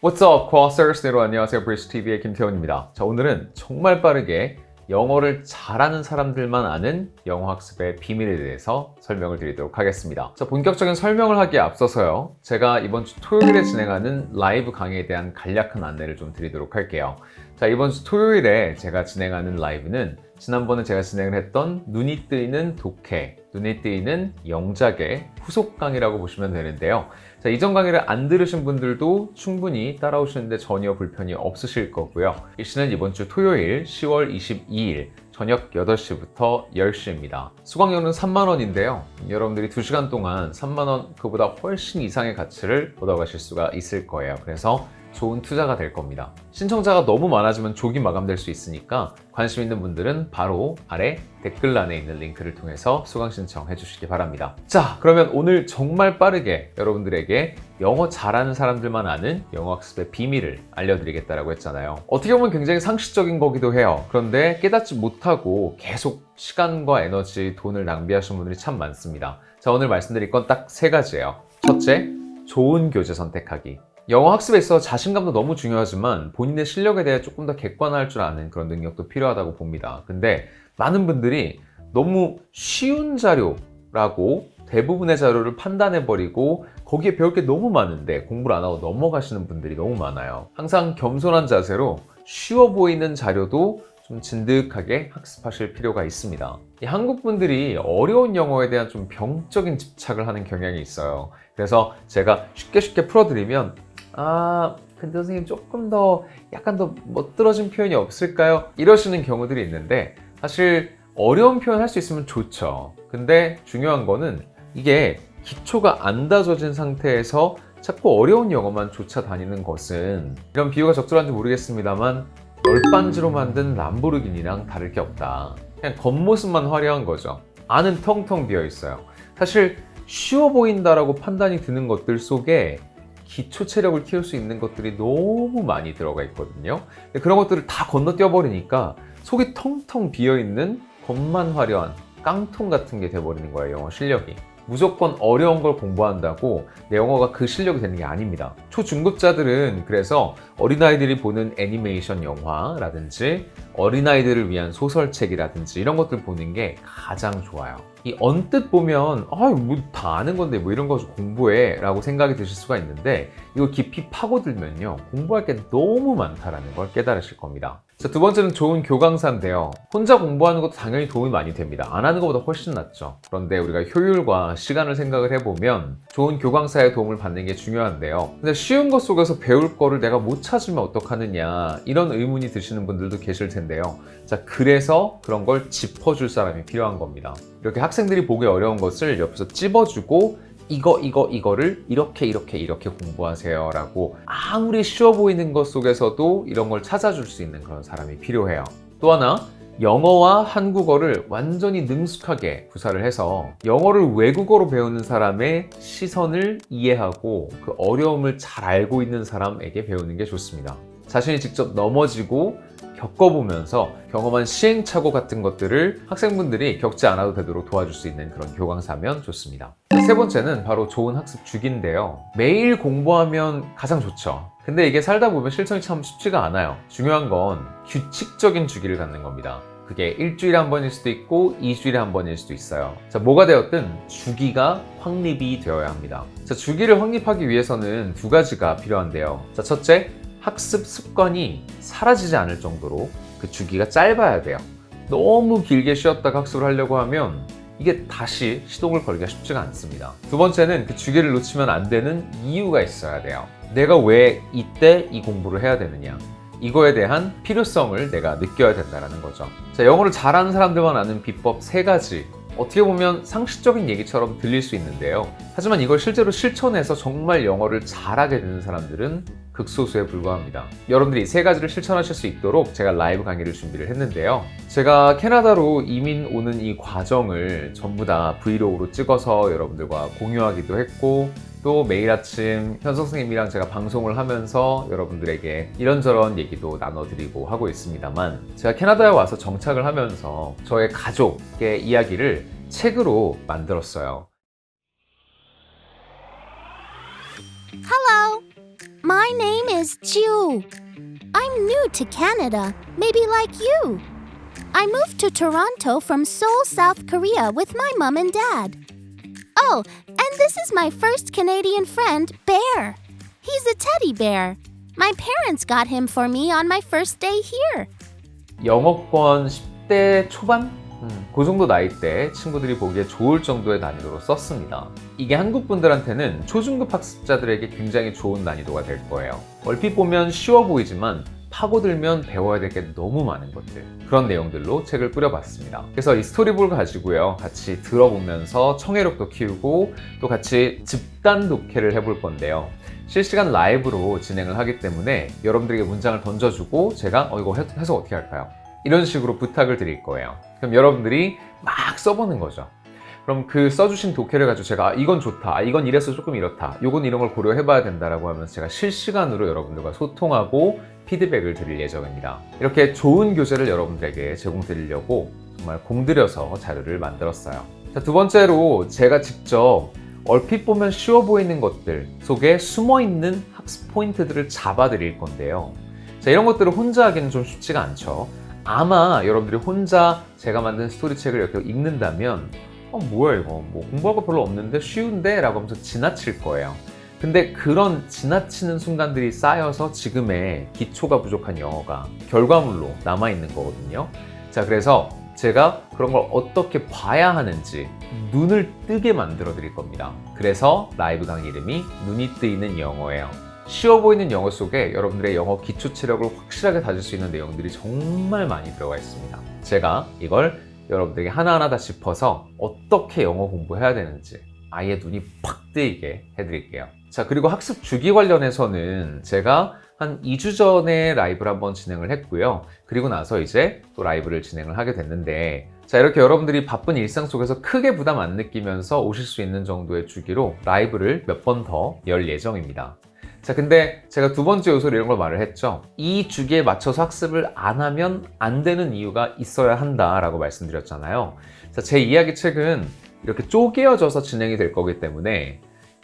What's up, Crossers? 네, 여러분 안녕하세요. 브리스TV의 김태훈입니다. 자, 오늘은 정말 빠르게 영어를 잘하는 사람들만 아는 영어 학습의 비밀에 대해서 설명을 드리도록 하겠습니다. 자, 본격적인 설명을 하기에 앞서서요. 제가 이번 주 토요일에 진행하는 라이브 강의에 대한 간략한 안내를 좀 드리도록 할게요. 자, 이번 주 토요일에 제가 진행하는 라이브는 지난번에 제가 진행을 했던 눈이 뜨이는 독해, 눈이 뜨이는 영작의 후속 강의라고 보시면 되는데요. 자, 이전 강의를 안 들으신 분들도 충분히 따라오시는데 전혀 불편이 없으실 거고요. 일시는 이번 주 토요일 10월 22일 저녁 8시부터 10시입니다. 수강료는 3만원인데요. 여러분들이 2시간 동안 3만원 그보다 훨씬 이상의 가치를 얻어가실 수가 있을 거예요. 그래서 좋은 투자가 될 겁니다. 신청자가 너무 많아지면 조기 마감될 수 있으니까 관심 있는 분들은 바로 아래 댓글란에 있는 링크를 통해서 수강 신청해 주시기 바랍니다. 자, 그러면 오늘 정말 빠르게 여러분들에게 영어 잘하는 사람들만 아는 영어 학습의 비밀을 알려드리겠다라고 했잖아요. 어떻게 보면 굉장히 상식적인 거기도 해요. 그런데 깨닫지 못하고 계속 시간과 에너지, 돈을 낭비하시는 분들이 참 많습니다. 자, 오늘 말씀드릴 건 딱 3가지예요. 첫째, 좋은 교재 선택하기. 영어 학습에 있어 자신감도 너무 중요하지만 본인의 실력에 대해 조금 더 객관화할 줄 아는 그런 능력도 필요하다고 봅니다. 근데 많은 분들이 너무 쉬운 자료라고 대부분의 자료를 판단해버리고 거기에 배울 게 너무 많은데 공부를 안 하고 넘어가시는 분들이 너무 많아요. 항상 겸손한 자세로 쉬워 보이는 자료도 좀 진득하게 학습하실 필요가 있습니다. 이 한국 분들이 어려운 영어에 대한 좀 병적인 집착을 하는 경향이 있어요. 그래서 제가 쉽게 풀어드리면 근데 선생님 조금 더 약간 더 멋들어진 표현이 없을까요? 이러시는 경우들이 있는데 사실 어려운 표현 할 수 있으면 좋죠. 근데 중요한 거는 이게 기초가 안 다져진 상태에서 자꾸 어려운 영어만 쫓아다니는 것은 이런 비유가 적절한지 모르겠습니다만 널빤지로 만든 람보르기니랑 다를 게 없다. 그냥 겉모습만 화려한 거죠. 안은 텅텅 비어 있어요. 사실 쉬워 보인다라고 판단이 드는 것들 속에 기초 체력을 키울 수 있는 것들이 너무 많이 들어가 있거든요. 근데 그런 것들을 다 건너뛰어 버리니까 속이 텅텅 비어있는 겉만 화려한 깡통 같은 게 돼버리는 거예요, 영어 실력이. 무조건 어려운 걸 공부한다고 내 영어가 그 실력이 되는 게 아닙니다. 초중급자들은 그래서 어린아이들이 보는 애니메이션 영화라든지 어린아이들을 위한 소설책이라든지 이런 것들 보는 게 가장 좋아요. 이 언뜻 보면 뭐 다 아는 건데 뭐 이런 거 공부해 라고 생각이 드실 수가 있는데 이거 깊이 파고들면요 공부할 게 너무 많다라는 걸 깨달으실 겁니다. 자, 두 번째는 좋은 교강사인데요. 혼자 공부하는 것도 당연히 도움이 많이 됩니다. 안 하는 것보다 훨씬 낫죠. 그런데 우리가 효율과 시간을 생각을 해보면 좋은 교강사의 도움을 받는 게 중요한데요. 근데 쉬운 것 속에서 배울 거를 내가 못 찾으면 어떡하느냐 이런 의문이 드시는 분들도 계실 텐데요. 자, 그래서 그런 걸 짚어줄 사람이 필요한 겁니다. 이렇게 학생들이 보기 어려운 것을 옆에서 찝어주고 이거를 이렇게 공부하세요 라고 아무리 쉬워 보이는 것 속에서도 이런 걸 찾아줄 수 있는 그런 사람이 필요해요. 또 하나, 영어와 한국어를 완전히 능숙하게 구사를 해서 영어를 외국어로 배우는 사람의 시선을 이해하고 그 어려움을 잘 알고 있는 사람에게 배우는 게 좋습니다. 자신이 직접 넘어지고 겪어보면서 경험한 시행착오 같은 것들을 학생분들이 겪지 않아도 되도록 도와줄 수 있는 그런 교강사면 좋습니다. 세 번째는 바로 좋은 학습 주기인데요. 매일 공부하면 가장 좋죠. 근데 이게 살다 보면 실천이 참 쉽지가 않아요. 중요한 건 규칙적인 주기를 갖는 겁니다. 그게 일주일에 한 번일 수도 있고 2주일에 한 번일 수도 있어요. 자, 뭐가 되었든 주기가 확립이 되어야 합니다. 자, 주기를 확립하기 위해서는 2가지가 필요한데요. 자, 첫째, 학습 습관이 사라지지 않을 정도로 그 주기가 짧아야 돼요. 너무 길게 쉬었다가 학습을 하려고 하면 이게 다시 시동을 걸기가 쉽지가 않습니다. 두 번째는 그 주기를 놓치면 안 되는 이유가 있어야 돼요. 내가 왜 이때 이 공부를 해야 되느냐, 이거에 대한 필요성을 내가 느껴야 된다는 거죠. 자, 영어를 잘하는 사람들만 아는 비법 3가지. 어떻게 보면 상식적인 얘기처럼 들릴 수 있는데요. 하지만 이걸 실제로 실천해서 정말 영어를 잘하게 되는 사람들은 극소수에 불과합니다. 여러분들이 3가지를 실천하실 수 있도록 제가 라이브 강의를 준비를 했는데요. 제가 캐나다로 이민 오는 이 과정을 전부 다 브이로그로 찍어서 여러분들과 공유하기도 했고 또 매일 아침 현석 선생님이랑 제가 방송을 하면서 여러분들에게 이런저런 얘기도 나눠드리고 하고 있습니다만 제가 캐나다에 와서 정착을 하면서 저의 가족의 이야기를 책으로 만들었어요. Hello. My name is Chiu. I'm new to Canada, maybe like you. I moved to Toronto from Seoul, South Korea with my mom and dad. Oh, and this is my first Canadian friend, Bear. He's a teddy bear. My parents got him for me on my first day here. 영어권 10대 초반? 그 정도 나이대 친구들이 보기에 좋을 정도의 난이도로 썼습니다. 이게 한국 분들한테는 초중급 학습자들에게 굉장히 좋은 난이도가 될 거예요. 얼핏 보면 쉬워 보이지만 파고들면 배워야 될 게 너무 많은 것들, 그런 내용들로 책을 꾸려봤습니다. 그래서 이 스토리북을 가지고요, 같이 들어보면서 청해력도 키우고 또 같이 집단 독해를 해볼 건데요. 실시간 라이브로 진행을 하기 때문에 여러분들에게 문장을 던져주고 제가 이거 해석 어떻게 할까요? 이런 식으로 부탁을 드릴 거예요. 그럼 여러분들이 막 써보는 거죠. 그럼 그 써주신 독해를 가지고 제가 이건 좋다, 이건 이래서 조금 이렇다, 이건 이런 걸 고려해봐야 된다라고 하면서 제가 실시간으로 여러분들과 소통하고 피드백을 드릴 예정입니다. 이렇게 좋은 교재를 여러분들에게 제공드리려고 정말 공들여서 자료를 만들었어요. 자, 두 번째로 제가 직접 얼핏 보면 쉬워 보이는 것들 속에 숨어있는 학습 포인트들을 잡아드릴 건데요. 자, 이런 것들을 혼자 하기는 좀 쉽지가 않죠. 아마 여러분들이 혼자 제가 만든 스토리책을 이렇게 읽는다면 뭐야 이거, 뭐 공부할 거 별로 없는데 쉬운데? 라고 하면서 지나칠 거예요. 근데 그런 지나치는 순간들이 쌓여서 지금의 기초가 부족한 영어가 결과물로 남아있는 거거든요. 자, 그래서 제가 그런 걸 어떻게 봐야 하는지 눈을 뜨게 만들어 드릴 겁니다. 그래서 라이브 강의 이름이 눈이 뜨이는 영어예요. 쉬워 보이는 영어 속에 여러분들의 영어 기초 체력을 확실하게 다질 수 있는 내용들이 정말 많이 들어가 있습니다. 제가 이걸 여러분들에게 하나하나 다 짚어서 어떻게 영어 공부해야 되는지 아예 눈이 팍 뜨이게 해드릴게요. 자, 그리고 학습 주기 관련해서는 제가 한 2주 전에 라이브를 한번 진행을 했고요. 그리고 나서 이제 또 라이브를 진행을 하게 됐는데, 자, 이렇게 여러분들이 바쁜 일상 속에서 크게 부담 안 느끼면서 오실 수 있는 정도의 주기로 라이브를 몇 번 더 열 예정입니다. 자, 근데 제가 두 번째 요소로 이런 걸 말을 했죠. 이 주기에 맞춰서 학습을 안 하면 안 되는 이유가 있어야 한다라고 말씀드렸잖아요. 자, 제 이야기 책은 이렇게 쪼개어져서 진행이 될 거기 때문에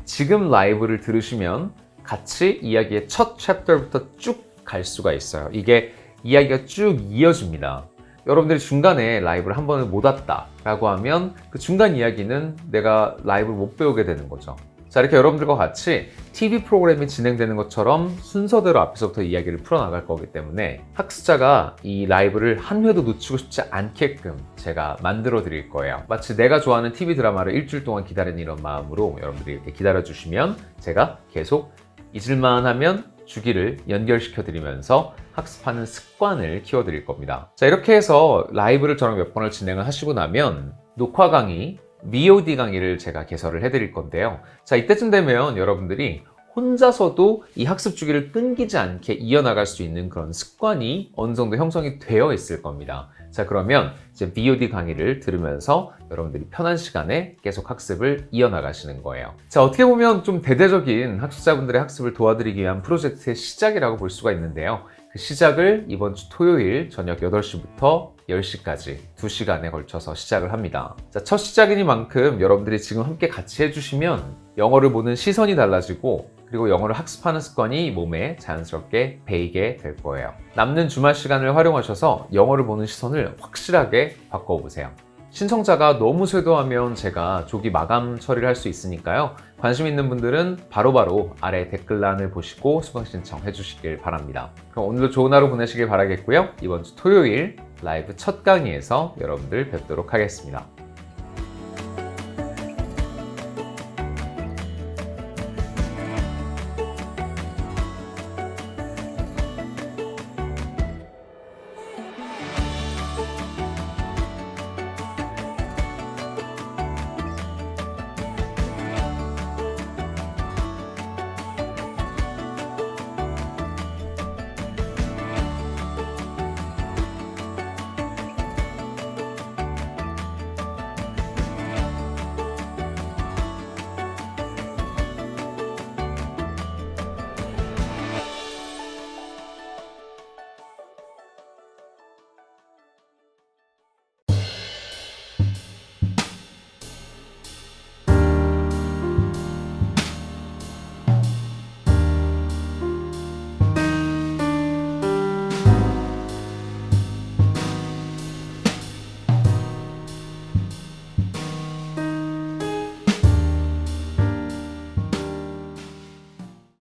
지금 라이브를 들으시면 같이 이야기의 첫 챕터부터 쭉 갈 수가 있어요. 이게 이야기가 쭉 이어집니다. 여러분들이 중간에 라이브를 한 번을 못 왔다라고 하면 그 중간 이야기는 내가 라이브를 못 배우게 되는 거죠. 자, 이렇게 여러분들과 같이 TV 프로그램이 진행되는 것처럼 순서대로 앞에서부터 이야기를 풀어나갈 거기 때문에 학습자가 이 라이브를 한 회도 놓치고 싶지 않게끔 제가 만들어 드릴 거예요. 마치 내가 좋아하는 TV 드라마를 일주일 동안 기다리는 이런 마음으로 여러분들이 이렇게 기다려 주시면 제가 계속 잊을만 하면 주기를 연결시켜 드리면서 학습하는 습관을 키워 드릴 겁니다. 자, 이렇게 해서 라이브를 저랑 몇 번을 진행을 하시고 나면 녹화 강의, VOD 강의를 제가 개설을 해드릴 건데요. 자, 이때쯤 되면 여러분들이 혼자서도 이 학습 주기를 끊기지 않게 이어나갈 수 있는 그런 습관이 어느 정도 형성이 되어 있을 겁니다. 자, 그러면 이제 VOD 강의를 들으면서 여러분들이 편한 시간에 계속 학습을 이어나가시는 거예요. 자, 어떻게 보면 좀 대대적인 학습자분들의 학습을 도와드리기 위한 프로젝트의 시작이라고 볼 수가 있는데요. 그 시작을 이번 주 토요일 저녁 8시부터 10시까지 2시간에 걸쳐서 시작을 합니다. 자, 첫 시작이니만큼 여러분들이 지금 함께 같이 해주시면 영어를 보는 시선이 달라지고 그리고 영어를 학습하는 습관이 몸에 자연스럽게 배이게 될 거예요. 남는 주말 시간을 활용하셔서 영어를 보는 시선을 확실하게 바꿔보세요. 신청자가 너무 쇄도하면 제가 조기 마감 처리를 할 수 있으니까요. 관심 있는 분들은 바로바로 아래 댓글란을 보시고 수강 신청해 주시길 바랍니다. 그럼 오늘도 좋은 하루 보내시길 바라겠고요. 이번 주 토요일 라이브 첫 강의에서 여러분들 뵙도록 하겠습니다.